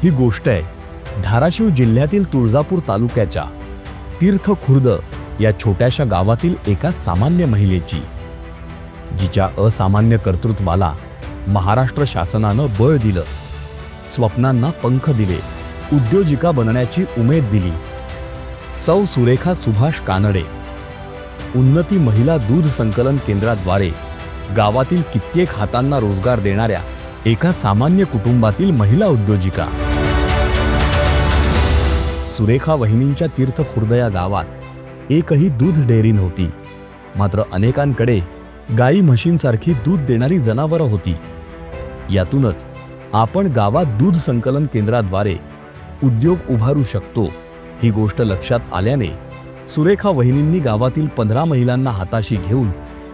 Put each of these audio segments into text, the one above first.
ही गोष्ट आहे धाराशिव जिल्ह्यातील तुळजापूर तालुक्याच्या तीर्थ खुर्द या छोट्याशा गावातील एका सामान्य महिलेची, जिच्या असामान्य कर्तृत्वाला महाराष्ट्र शासनानं बळ दिलं, स्वप्नांना पंख दिले, उद्योजिका बनण्याची उमेद दिली। सौ सुरेखा सुभाष कानडे, उन्नती महिला दूध संकलन केंद्राद्वारे गावातील कित्येक हातांना रोजगार देणाऱ्या एका सामान्य कुटुंबातील महिला उद्योजिका। सुरेखा वहिनींच्या तीर्थ खुर्द या गावात एकही दूध डेअरी नव्हती, मात्र अनेकांकडे गाई म्हशींसारखी दूध देणारी जनावरं होती। यातूनच आपण गावात दूध संकलन केंद्राद्वारे उद्योग उभारू शकतो ही गोष्ट लक्षात आल्याने सुरेखा वहिनींनी गावातील 15 महिलांना हाताशी घेऊन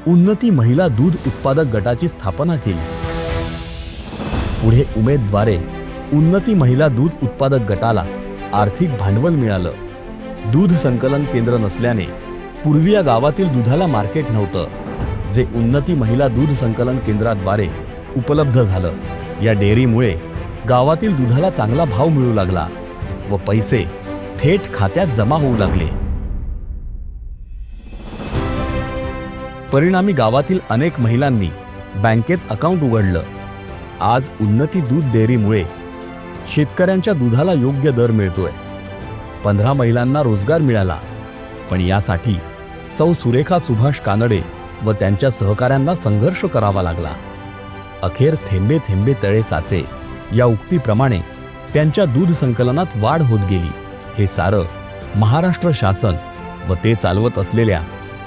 उन्नती महिला दूध उत्पादक गटाची स्थापना केली। पुढे उमेदद्वारे उन्नती महिला दूध उत्पादक गटाला आर्थिक भांडवल मिळालं। दूध संकलन केंद्र नसल्याने पूर्वी या गावातील दुधाला मार्केट नव्हतं, जे उन्नती महिला दूध संकलन केंद्राद्वारे उपलब्ध झालं। या डेअरीमुळे गावातील दुधाला चांगला भाव मिळू लागला व पैसे थेट खात्यात जमा होऊ लागले। परिणामी गावातील अनेक महिलांनी बँकेत अकाउंट उघडलं। आज उन्नती दूध डेअरीमुळे शेतकऱ्यांच्या दुधाला योग्य दर मिळतोय। 15 महिलांना रोजगार मिळाला, पण यासाठी सौ सुरेखा सुभाष कानडे व त्यांच्या सहकाऱ्यांना संघर्ष करावा लागला। अखेर थेंबे थेंबे तळे साचे या उक्तीप्रमाणे त्यांच्या दूध संकलनात वाढ होत गेली। हे सारं महाराष्ट्र शासन व ते चालवत असलेल्या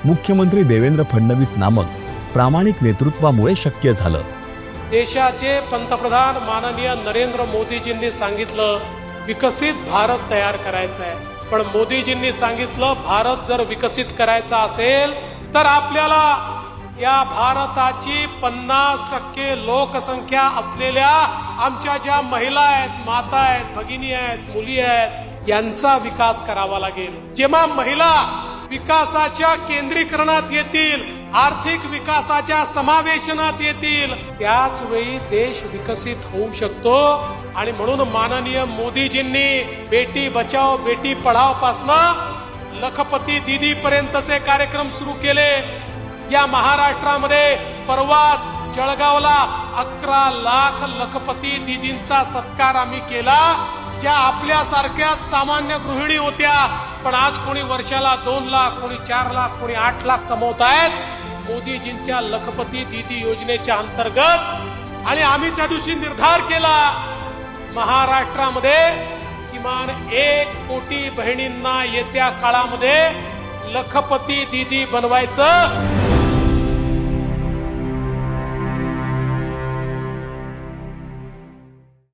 मुख्यमंत्री देवेंद्र फडणवीस नामक प्रामाणिक नेतृत्वामुळे शक्य झालं। देशाचे पंतप्रधान माननीय नरेंद्र मोदीजींनी सांगितलं विकसित भारत तयार करायचा आहे, पण मोदीजींनी सांगितलं भारत जर विकसित करायचा असेल तर आपल्याला या भारताची 50% लोकसंख्या असलेल्या आमच्या ज्या महिला आहेत, माता आहेत, भगिनी आहेत, मुली आहेत, यांचा विकास करावा लागेल। जेव्हा महिला विकासाच्या केंद्रीकरणात येतील, आर्थिक विकासाच्या समावेशनात येतील, त्याच वेळी देश विकसित होऊ शकतो। आणि म्हणून माननीय मोदीजींनी बेटी बचाओ बेटी पढाओ पासून लखपती दीदी पर्यंतचे कार्यक्रम सुरू केले। या महाराष्ट्रामध्ये परवाच जळगावला 11 लाख लखपती दीदींचा सत्कार आम्ही केला, ज्या आपल्यासारख्याच सामान्य गृहिणी होत्या, पण आज कोणी वर्षाला 2 लाख, कोणी 4 लाख, कोणी 8 लाख कमवत आहेत मोदीजींच्या लखपती दीदी योजनेच्या अंतर्गत। आणि आम्ही त्या दिवशी निर्धार केला महाराष्ट्रामध्ये किमान 1 कोटी बहिणींना येत्या काळामध्ये लखपती दीदी बनवायचं।